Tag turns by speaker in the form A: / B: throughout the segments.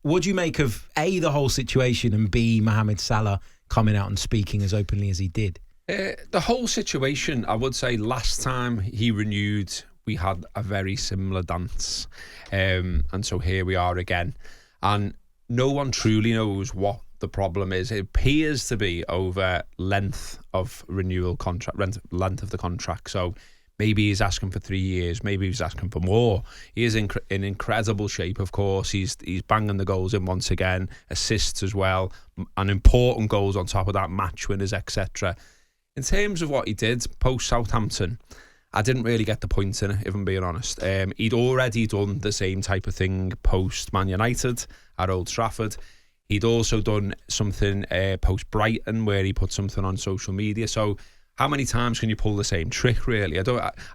A: what do you make of A, the whole situation, and B, Mohamed Salah coming out and speaking as openly as he did?
B: The whole situation, I would say, last time he renewed, we had a very similar dance. And so here we are again. And no one truly knows what the problem is. It appears to be over length of renewal contract, length of the contract. So maybe he's asking for 3 years. Maybe he's asking for more. He is in incredible shape, of course. He's banging the goals in once again, assists as well, and important goals on top of that, match winners, etc. In terms of what he did post Southampton, I didn't really get the point in it, if I'm being honest. He'd already done the same type of thing post Man United at Old Trafford. He'd also done something post Brighton where he put something on social media. So how many times can you pull the same trick, really?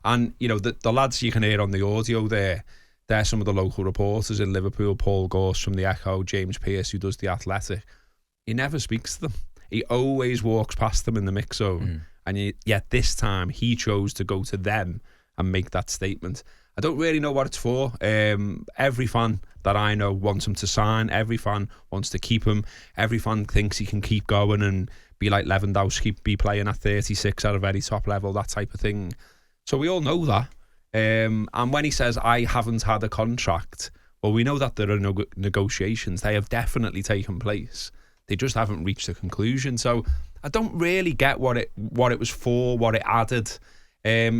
B: And you know, the lads you can hear on the audio there, they're some of the local reporters in Liverpool. Paul Gorse from the Echo, James Pearce, who does the Athletic. He never speaks to them. He always walks past them in the mix zone. And yet this time he chose to go to them and make that statement. I don't really know what it's for. Every fan that I know wants him to sign. Every fan wants to keep him. Every fan thinks he can keep going and be like Lewandowski, be playing at 36 at a very top level, that type of thing. So we all know that. And when he says, I haven't had a contract, well, we know that there are no negotiations. They have definitely taken place. They just haven't reached a conclusion. So I don't really get what it was for, what it added. He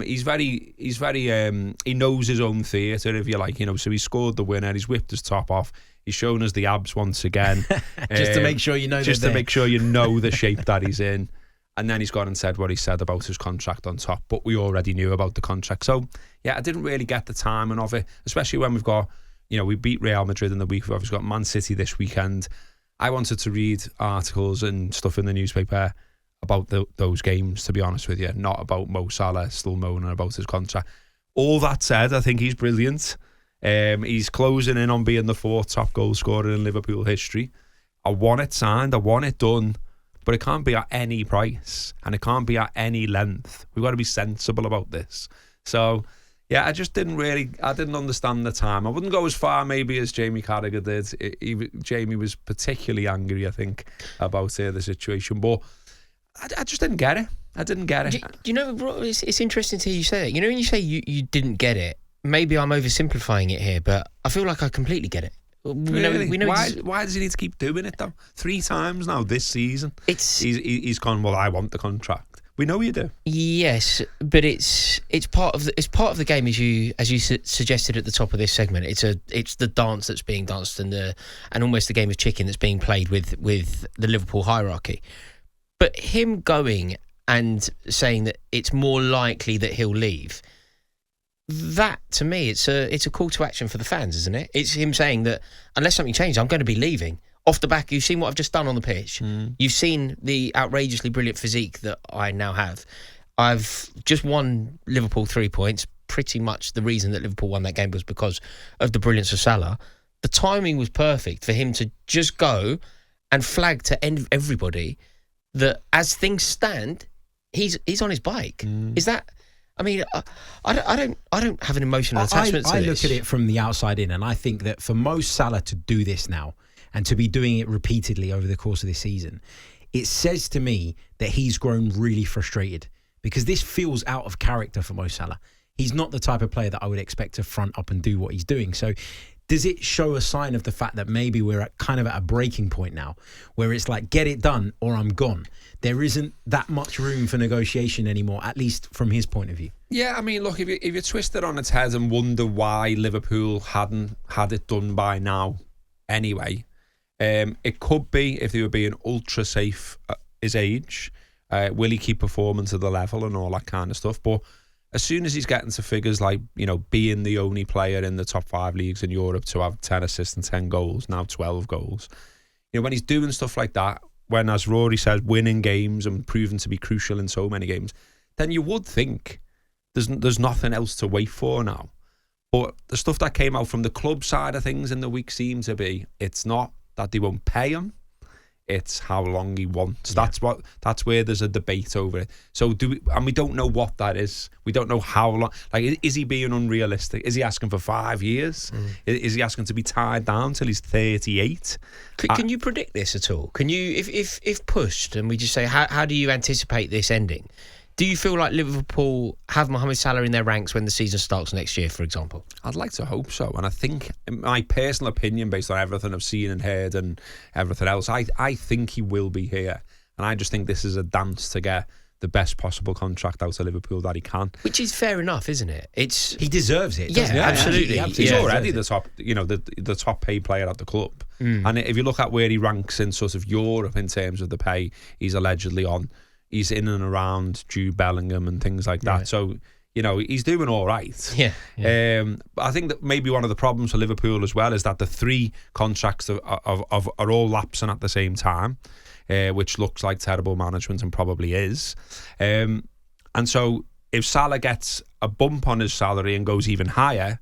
B: knows his own theatre, if you like, you know. So he scored the winner. He's whipped his top off. He's shown us the abs once again,
A: just to make sure you know.
B: Just to make sure you know the shape that he's in. And then he's gone and said what he said about his contract on top. But we already knew about the contract. So yeah, I didn't really get the timing of it, especially when we've got, you know, we beat Real Madrid in the week. We've obviously got Man City this weekend. I wanted to read articles and stuff in the newspaper about those games, to be honest with you, not about Mo Salah still moaning about his contract. All that said, I think he's brilliant. He's closing in on being the 4th top goal scorer in Liverpool history. I want it signed, I want it done, but it can't be at any price and it can't be at any length. We've got to be sensible about this. So yeah, I didn't understand the time. I wouldn't go as far maybe as Jamie Carragher did. Jamie was particularly angry, I think, about the situation, but I just didn't get it. I didn't get it.
C: Do you know, it's interesting to hear you say that. You know, when you say you didn't get it, maybe I'm oversimplifying it here, but I feel like I completely get it.
B: Really? We know why does he need to keep doing it, though? 3 times now this season. He's gone, well, I want the contract. We know you do. Yes,
C: but it's part of the game, as you suggested at the top of this segment. It's the dance that's being danced and almost the game of chicken that's being played with the Liverpool hierarchy. But him going and saying that it's more likely that he'll leave, that to me it's a call to action for the fans, isn't it? It's him saying that unless something changes, I'm going to be leaving. Off the back, you've seen what I've just done on the pitch. You've seen the outrageously brilliant physique that I now have. I've just won Liverpool 3 points. Pretty much the reason that Liverpool won that game was because of the brilliance of Salah. The timing was perfect for him to just go and flag to everybody that as things stand, he's on his bike. Is that? I mean, I don't have an emotional attachment to this.
A: I look at it from the outside in, and I think that for Mo Salah to do this now, and to be doing it repeatedly over the course of this season, it says to me that he's grown really frustrated, because this feels out of character for Mo Salah. He's not the type of player that I would expect to front up and do what he's doing. So does it show a sign of the fact that maybe we're at a breaking point now, where it's like, get it done or I'm gone? There isn't that much room for negotiation anymore, at least from his point of view.
B: Yeah, I mean, look, if you twist it on its head and wonder why Liverpool hadn't had it done by now anyway, it could be if they were being ultra safe at his age. Will he keep performing to the level and all that kind of stuff? But as soon as he's getting to figures like, you know, being the only player in the top 5 leagues in Europe to have 10 assists and 10 goals, now 12 goals, you know, when he's doing stuff like that, when, as Rory says, winning games and proving to be crucial in so many games, then you would think there's nothing else to wait for now. But the stuff that came out from the club side of things in the week seemed to be, it's not that they won't pay him, It's how long he wants. Yeah. That's where there's a debate over it. So we don't know what that is. We don't know how long. Like, is he being unrealistic? Is he asking for 5 years? Is he asking to be tied down till he's 38?
C: Can you predict this at all? Can you, if pushed, and we just say, how do you anticipate this ending? Do you feel like Liverpool have Mohamed Salah in their ranks when the season starts next year, for example?
B: I'd like to hope so. And I think, in my personal opinion, based on everything I've seen and heard and everything else, I think he will be here. And I just think this is a dance to get the best possible contract out of Liverpool that he can.
C: Which is fair enough, isn't it?
A: He deserves it.
C: Yeah, absolutely.
B: He's already the top, the top paid player at the club. And if you look at where he ranks in sort of Europe in terms of the pay he's allegedly on, he's in and around Jude Bellingham and things like that. Right. So, he's doing all right.
C: Yeah.
B: I think that maybe one of the problems for Liverpool as well is that the 3 contracts are all lapsing at the same time, which looks like terrible management and probably is. And so if Salah gets a bump on his salary and goes even higher,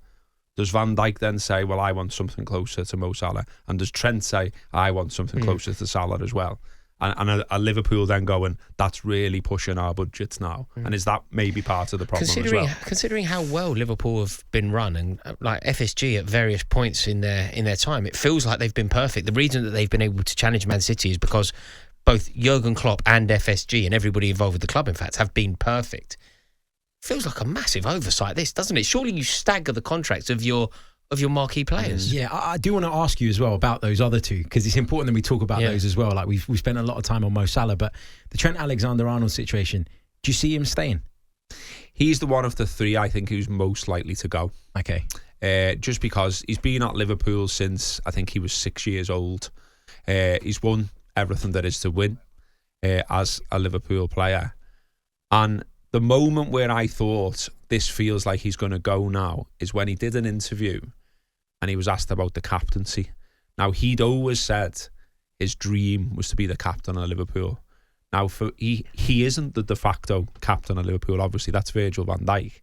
B: does Van Dijk then say, well, I want something closer to Mo Salah? And does Trent say, I want something closer to Salah as well? And a Liverpool then going, that's really pushing our budgets now. And is that maybe part of the problem as well?
C: Considering how well Liverpool have been run and like FSG at various points in their time, it feels like they've been perfect. The reason that they've been able to challenge Man City is because both Jurgen Klopp and FSG and everybody involved with the club, in fact, have been perfect. Feels like a massive oversight, this, doesn't it? Surely you stagger the contracts of your marquee players.
A: Yeah, I do want to ask you as well about those other 2, because it's important that we talk about those as well. Like we've spent a lot of time on Mo Salah, but the Trent Alexander-Arnold situation, do you see him staying?
B: He's the one of the 3 I think who's most likely to go.
A: Okay.
B: Just because he's been at Liverpool since I think he was 6 years old. He's won everything there is to win as a Liverpool player. And the moment where I thought this feels like he's going to go now is when he did an interview and he was asked about the captaincy. Now, he'd always said his dream was to be the captain of Liverpool. Now, he isn't the de facto captain of Liverpool, obviously. That's Virgil van Dijk.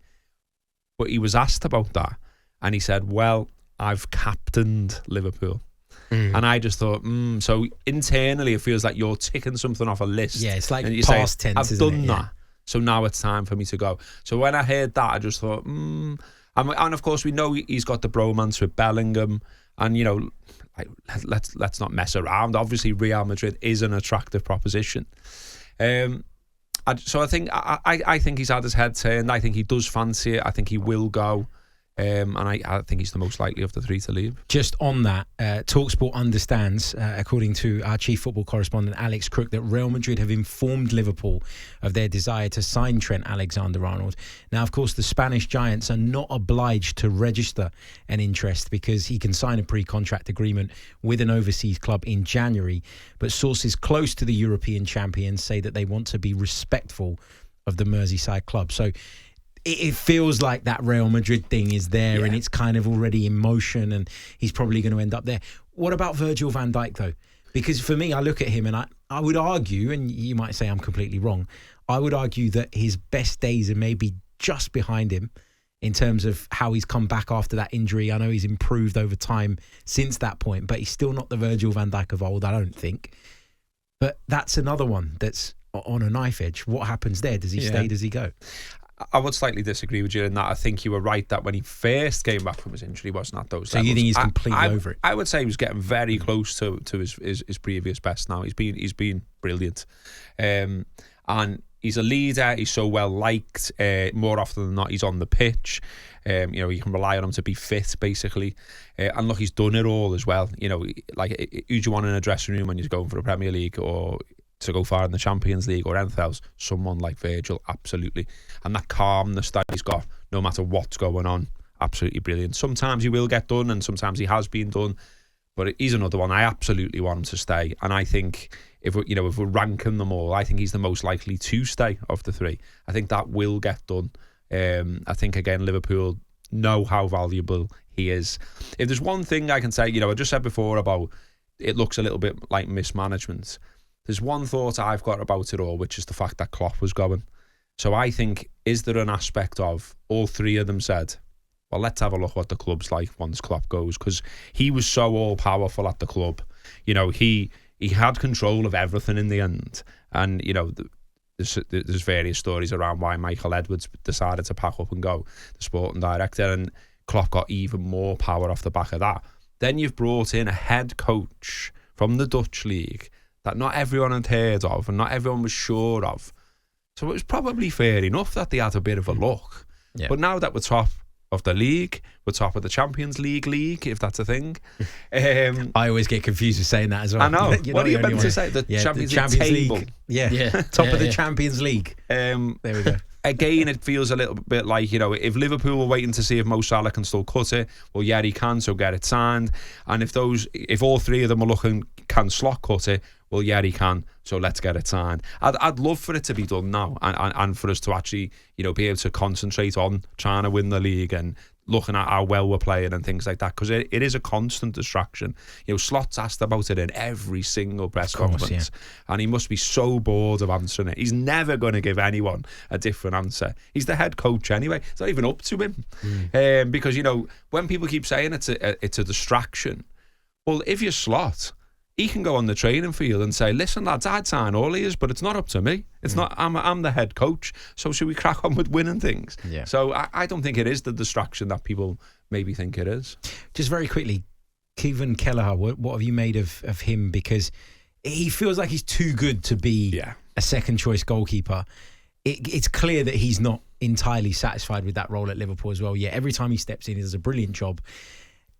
B: But he was asked about that and he said, well, I've captained Liverpool. And I just thought, so internally it feels like you're ticking something off a list.
A: Yeah, it's like
B: and
A: past tense,
B: I've done that. So now it's time for me to go. So when I heard that, I just thought, and of course we know he's got the bromance with Bellingham, and let's not mess around. Obviously, Real Madrid is an attractive proposition. So I think he's had his head turned. I think he does fancy it. I think he will go. And I think he's the most likely of the 3 to leave.
A: Just on that, talkSPORT understands, according to our chief football correspondent Alex Crook, that Real Madrid have informed Liverpool of their desire to sign Trent Alexander-Arnold. Now, of course, the Spanish Giants are not obliged to register an interest because he can sign a pre-contract agreement with an overseas club in January. But sources close to the European champions say that they want to be respectful of the Merseyside club. So it feels like that Real Madrid thing is there and it's kind of already in motion and he's probably going to end up there. What about Virgil van Dijk, though? Because for me, I look at him and I would argue, and you might say I'm completely wrong, I would argue that his best days are maybe just behind him in terms of how he's come back after that injury. I know he's improved over time since that point, but he's still not the Virgil van Dijk of old, I don't think. But that's another one that's on a knife edge. What happens there? Does he stay? Does he go?
B: I would slightly disagree with you in that. I think you were right that when he first came back from his injury, he wasn't at those levels.
A: So you think he's completely over it?
B: I would say he was getting very close to his previous best now. He's been brilliant. And he's a leader. He's so well liked. More often than not, he's on the pitch. You can rely on him to be fit, basically. And look, he's done it all as well. Like, who do you want in a dressing room when you're going for a Premier League or to go far in the Champions League or anything else? Someone like Virgil, absolutely. And that calmness that he's got, no matter what's going on, absolutely brilliant. Sometimes he will get done and sometimes he has been done, but he's another one. I absolutely want him to stay. And I think if we're ranking them all, I think he's the most likely to stay of the 3. I think that will get done. I think, again, Liverpool know how valuable he is. If there's one thing I can say, I just said before about it looks a little bit like mismanagement. There's one thought I've got about it all, which is the fact that Klopp was going. So I think, is there an aspect of all 3 of them said, well, let's have a look what the club's like once Klopp goes, because he was so all-powerful at the club. He he had control of everything in the end. And, you know, there's various stories around why Michael Edwards decided to pack up and go, the sporting director, and Klopp got even more power off the back of that. Then you've brought in a head coach from the Dutch league that not everyone had heard of and not everyone was sure of. So it was probably fair enough that they had a bit of a look. Yeah. But now that we're top of the league, we're top of the Champions League, if that's a thing.
A: I always get confused with saying that as well.
B: I know. What are you meant to say? The Champions League table.
A: Yeah. Top of the Champions League. There we go.
B: Again, it feels a little bit like, you know, if Liverpool were waiting to see if Mo Salah can still cut it, well, yeah, he can, so get it signed. And if all three of them are looking, can Slot cut it? Well, yeah, he can, so let's get it signed. I'd love for it to be done now, and for us to actually, you know, be able to concentrate on trying to win the league and looking at how well we're playing and things like that, because it is a constant distraction. You know, Slot's asked about it in every single press conference, and he must be so bored of answering it. He's never going to give anyone a different answer. He's the head coach anyway. It's not even up to him. Because, you know, when people keep saying it's a distraction, well, if you're Slot, he can go on the training field and say, listen, lads, I'd sign all ears, but it's not up to me. It's not. I'm the head coach, so should we crack on with winning things? Yeah. So I don't think it is the distraction that people maybe think it is.
A: Just very quickly, Caoimhin Kelleher, what have you made of him? Because he feels like he's too good to be a second-choice goalkeeper. It's clear that he's not entirely satisfied with that role at Liverpool as well. Yeah, every time he steps in, he does a brilliant job.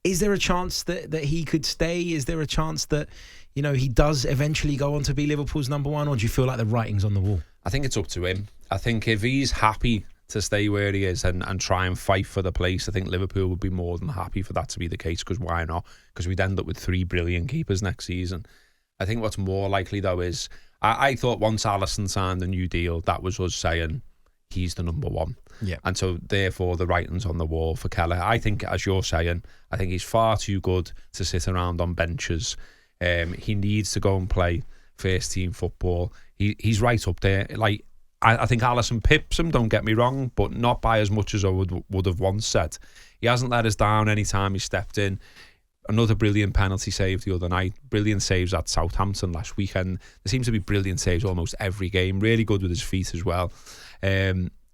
A: Is there a chance that he could stay? Is there a chance that, you know, he does eventually go on to be Liverpool's number one? Or do you feel like the writing's on the wall?
B: I think it's up to him. I think if he's happy to stay where he is and try and fight for the place, I think Liverpool would be more than happy for that to be the case, because why not? Because we'd end up with 3 brilliant keepers next season. I think what's more likely, though, is I thought once Alisson signed the new deal, that was us saying he's the number one.
A: Yeah.
B: And so, therefore, the writing's on the wall for Kelleher. I think, as you're saying, I think he's far too good to sit around on benches. He needs to go and play first-team football. He's right up there. Like, I think Alisson pips him, don't get me wrong, but not by as much as I would have once said. He hasn't let us down any time he stepped in. Another brilliant penalty save the other night. Brilliant saves at Southampton last weekend. There seems to be brilliant saves almost every game. Really good with his feet as well.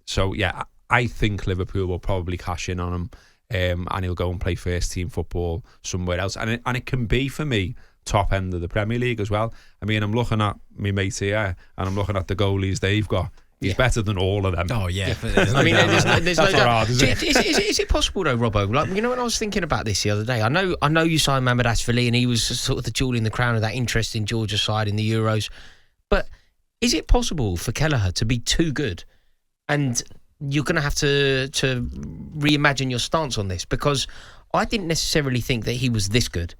B: So, yeah, I think Liverpool will probably cash in on him, and he'll go and play first-team football somewhere else. And it can be, for me, top end of the Premier League as well. I mean, I'm looking at my mates here, and I'm looking at the goalies they've got. He's better than all of them.
A: Oh, yeah.
C: I mean, there's no doubt. Is it possible, though, Robbo? Like, you know, when I was thinking about this the other day, I know you signed Mamardashvili, and he was sort of the jewel in the crown of that interest in Georgia's side in the Euros. But is it possible for Kelleher to be too good? And you're going to have to reimagine your stance on this, because I didn't necessarily think that he was this good.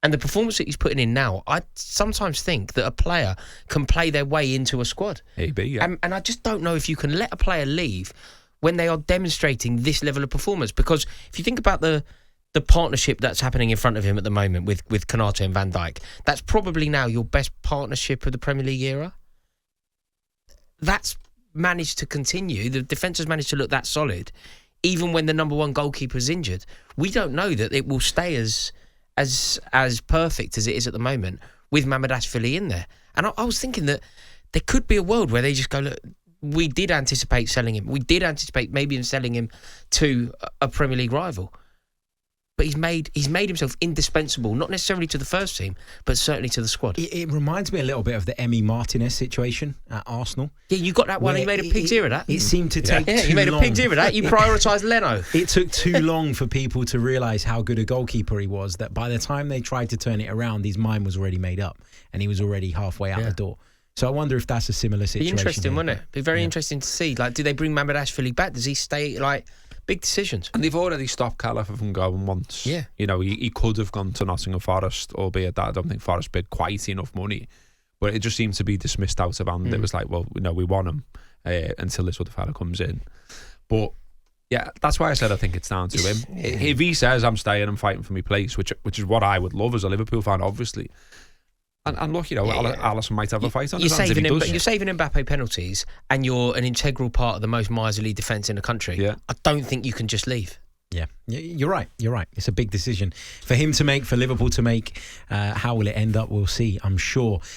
C: And the performance that he's putting in now, I sometimes think that a player can play their way into a squad.
B: Maybe, yeah.
C: And I just don't know if you can let a player leave when they are demonstrating this level of performance. Because if you think about the partnership that's happening in front of him at the moment with Konate and Van Dijk, that's probably now your best partnership of the Premier League era. That's managed to continue. The defence has managed to look that solid, even when the number one goalkeeper is injured. We don't know that it will stay as perfect as it is at the moment with Mamardashvili in there. And I was thinking that there could be a world where they just go, look, we did anticipate selling him. We did anticipate maybe him selling him to a Premier League rival. But he's made himself indispensable, not necessarily to the first team, but certainly to the squad.
A: It reminds me a little bit of the Emi Martinez situation at Arsenal.
C: Yeah, you got that one. He made a pig's ear of that.
A: It seemed to take too long.
C: You made a pig's ear of that. You prioritised Leno.
A: It took too long for people to realise how good a goalkeeper he was, that by the time they tried to turn it around, his mind was already made up and he was already halfway out the door. So I wonder if that's a similar situation.
C: Be interesting, wouldn't it? Be very interesting to see. Like, do they bring Mamardashvili back? Does he stay? Like, big decisions. And
B: they've already stopped Kelleher from going once.
C: Yeah.
B: You know, he could have gone to Nottingham Forest, albeit that I don't think Forest bid quite enough money. But it just seemed to be dismissed out of hand. It was like, well, no, we want him until this other fella comes in. But yeah, that's why I said I think it's down to him. If he says I'm staying and fighting for my place, which is what I would love as a Liverpool fan, obviously. And look, you know, Alisson might have a fight on his hands if he does.
C: You're saving Mbappe penalties, and you're an integral part of the most miserly defence in the country.
B: Yeah.
C: I don't think you can just leave.
A: Yeah, you're right. You're right. It's a big decision for him to make, for Liverpool to make. How will it end up? We'll see, I'm sure.